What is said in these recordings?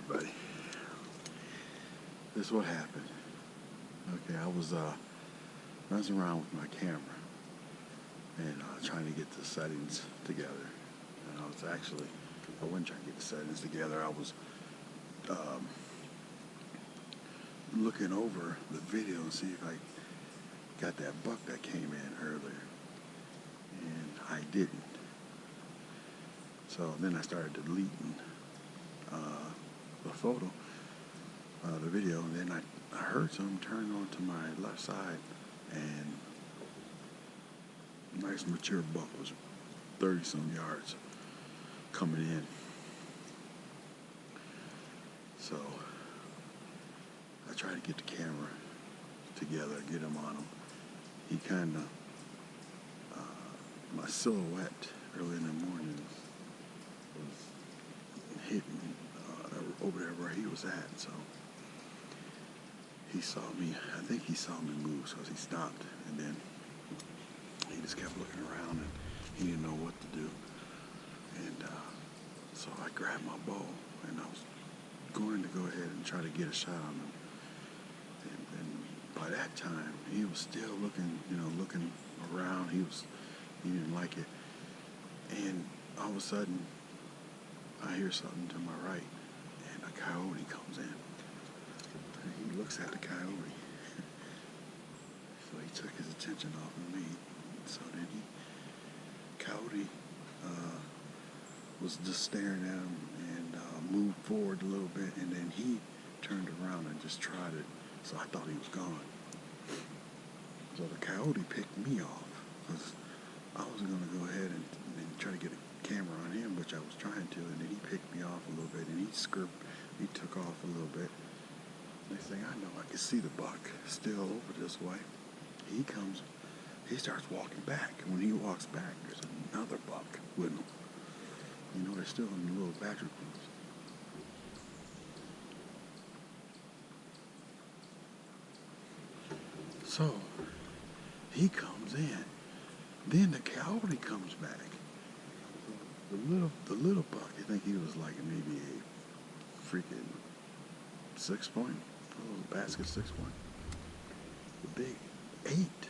everybody. This is what happened. Okay, I was messing around with my camera and trying to get the settings together. And I wasn't trying to get the settings together. I was looking over the video and see if I got that buck that came in earlier. And I didn't. So then I started deleting the photo, the video, and then I heard something turn on to my left side, and a nice mature buck was 30-some yards coming in. So I tried to get the camera together, get him on him. He kind of, my silhouette early in the morning was hitting over there where he was at. So he saw me, I think he saw me move, so he stopped, and then he just kept looking around, and he didn't know what to do. And so I grabbed my bow, and I was going to go ahead and try to get a shot on him. And by that time, he was still looking around. He didn't like it. And all of a sudden, I hear something to my right, and a coyote comes in. And he looks at the coyote. So he took his attention off of me. So then coyote was just staring at him and moved forward a little bit, and then he turned around and just trotted. So I thought he was gone. So the coyote picked me off because I was going to go ahead and try to get a camera on him, which I was trying to, and then he picked me off a little bit, and he took off a little bit. Next thing I know, I could see the buck still over this way. He starts walking back, and when he walks back, there's another buck with him. They're still in the little badger groups. So he comes in. Then the coyote comes back. The little buck, I think he was like maybe a freaking 6-point, a little basket 6-point. The big 8.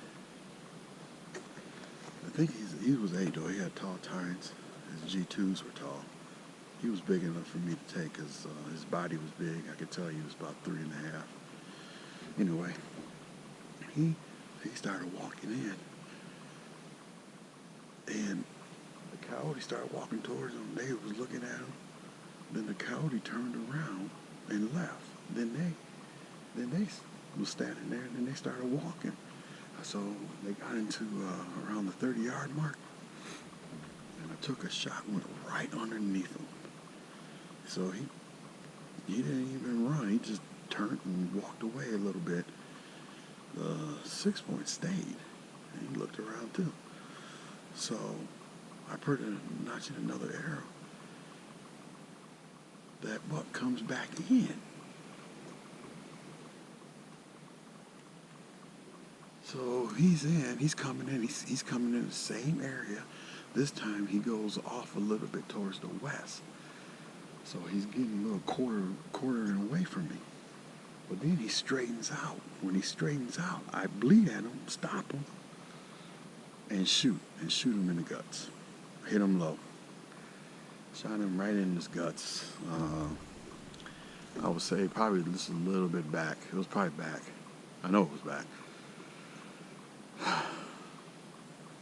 I think he was 8 though. He had tall tines. His G2s were tall. He was big enough for me to take because his body was big. I could tell he was about 3.5. Anyway, he started walking in. And the coyote started walking towards him. They was looking at him. Then the coyote turned around and left. Then they was standing there, and then they started walking. So they got into around the 30-yard mark, and I took a shot and went right underneath him. So he didn't even run. He just turned and walked away a little bit. The 6-point stayed, and he looked around too. So I put notching another arrow. That buck comes back in. So he's coming in, he's coming in the same area. This time he goes off a little bit towards the west. So he's getting a little quartering away from me. But then he straightens out. When he straightens out, I bleed at him, stop him, and shoot him in the guts. Hit him low. Shot him right in his guts. I would say probably just a little bit back. It was probably back. I know it was back.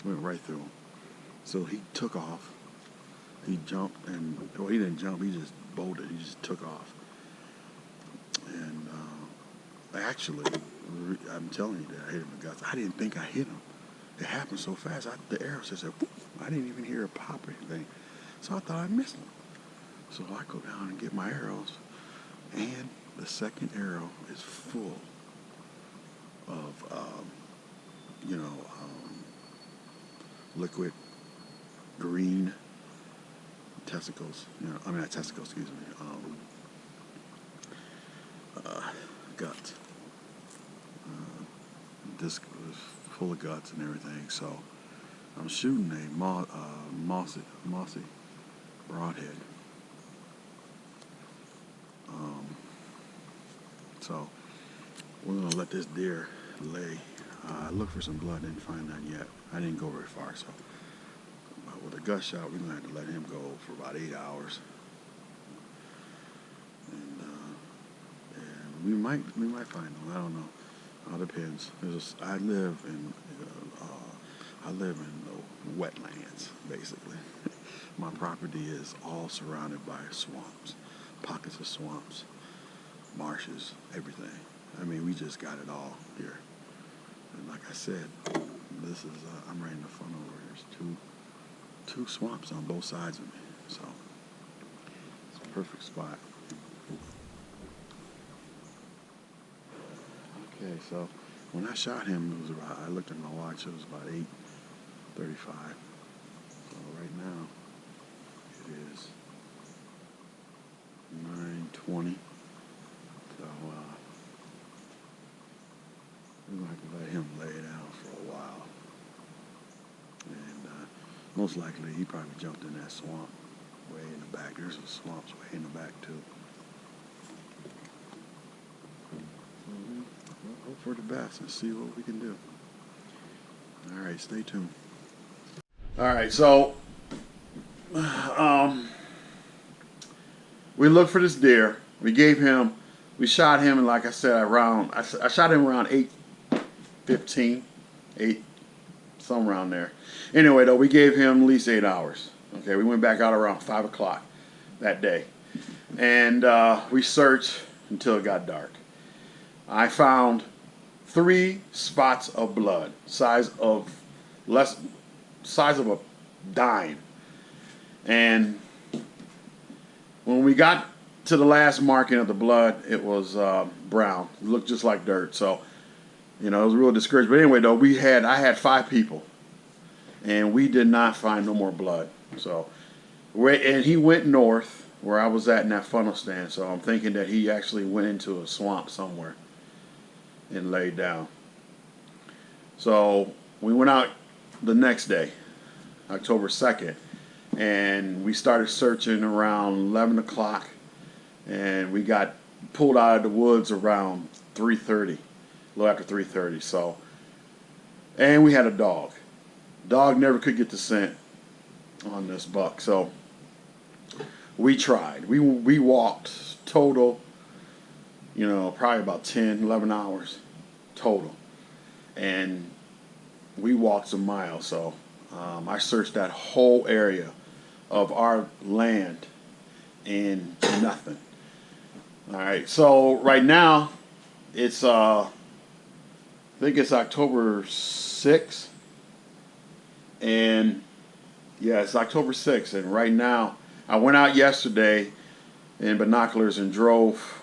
Went right through him. So he took off. He jumped, he didn't jump. He just bolted. He just took off. And actually, I'm telling you that I hit him in the guts. I didn't think I hit him. It happened so fast. The arrow just said, whoop. I didn't even hear a pop or anything. So I thought I missed him. So I go down and get my arrows, and the second arrow is full of, liquid green testicles. Not testicles, excuse me. Guts. Disc was full of guts and everything. So I'm shooting a mossy broadhead. So we're gonna let this deer lay. Look for some blood, didn't find none yet. I didn't go very far, so with a gut shot, we're gonna have to let him go for about 8 hours, and we might find him. I don't know. All depends. I live in the wetlands, basically. My property is all surrounded by swamps, pockets of swamps, marshes, everything. I mean, we just got it all here. And like I said, this is I'm right in the funnel where there's two swamps on both sides of me, so it's a perfect spot. Okay, so when I shot him, it was about, I looked at my watch, it was about 8:35. So right now it is 9:20. So we're going to have to let him lay it out for a while. And most likely he probably jumped in that swamp way in the back. There's some swamps way in the back too. So we'll hope for the best and see what we can do. All right, stay tuned. All right, so we looked for this deer. We shot him, and like I said, I shot him around 8:15, somewhere around there. Anyway, though, we gave him at least 8 hours. Okay, we went back out around 5 o'clock that day, and we searched until it got dark. I found 3 spots of blood, size of a dime, and when we got to the last marking of the blood, it was brown. It looked just like dirt. So, it was real discouraged. But anyway, though, I had 5 people, and we did not find no more blood. So, and he went north where I was at in that funnel stand. So I'm thinking that he actually went into a swamp somewhere and laid down. So we went out the next day, October 2nd, and we started searching around 11 o'clock. And we got pulled out of the woods around 3:30, a little after 3:30. So, and we had a dog. Dog never could get the scent on this buck. So we tried. We walked total, probably about 10, 11 hours total. And we walked some miles. So I searched that whole area of our land and nothing. All right, so right now it's I think it's October 6th, and yeah, it's October 6th, and right now I went out yesterday in binoculars and drove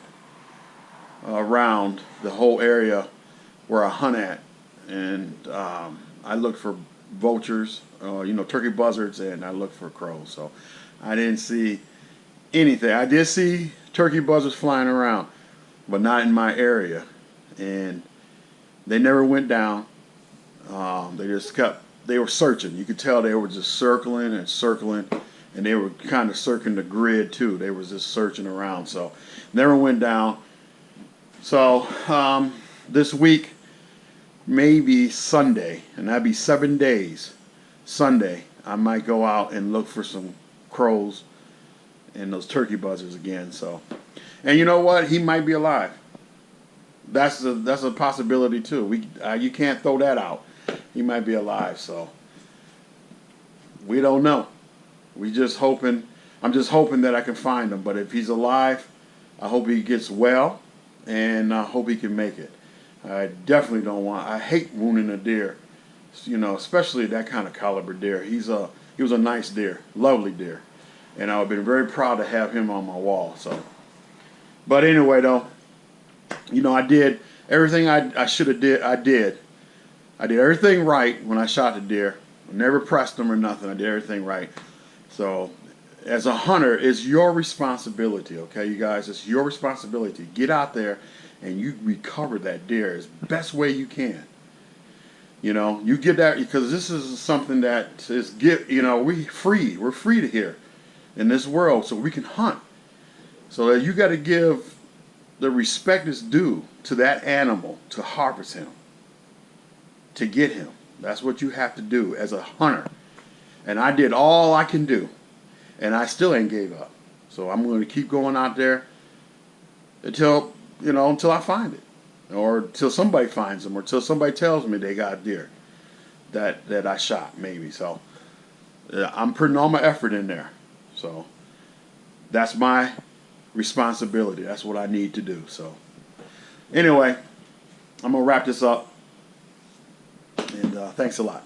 around the whole area where I hunt at, and I looked for vultures, turkey buzzards, and I looked for crows. So I didn't see anything. I did see turkey buzzards flying around, but not in my area, and they never went down. They were searching. You could tell they were just circling and circling, and they were kind of circling the grid too. They were just searching around, so never went down. So this week, maybe Sunday, and that'd be 7 days. Sunday, I might go out and look for some crows and those turkey buzzards again. So, and you know what? He might be alive. That's a possibility too. You can't throw that out. He might be alive. So we don't know. I'm just hoping that I can find him. But if he's alive, I hope he gets well, and I hope he can make it. I definitely don't want. I hate wounding a deer. Especially that kind of caliber deer. He was a nice deer, lovely deer. And I've been very proud to have him on my wall. So, but anyway, though, I did everything I should have did. I did everything right when I shot the deer. I never pressed him or nothing. I did everything right. So, as a hunter, it's your responsibility. Okay, you guys, it's your responsibility. Get out there and you recover that deer as best way you can. You get that, because this is something that is we're free to here in this world, so we can hunt. So that you got to give the respect is due to that animal to harvest him, to get him. That's what you have to do as a hunter. And I did all I can do, and I still ain't gave up. So I'm going to keep going out there until I find it, or till somebody finds them, or till somebody tells me they got deer that I shot, maybe. So I'm putting all my effort in there. So that's my responsibility. That's what I need to do. So anyway, I'm going to wrap this up. And thanks a lot.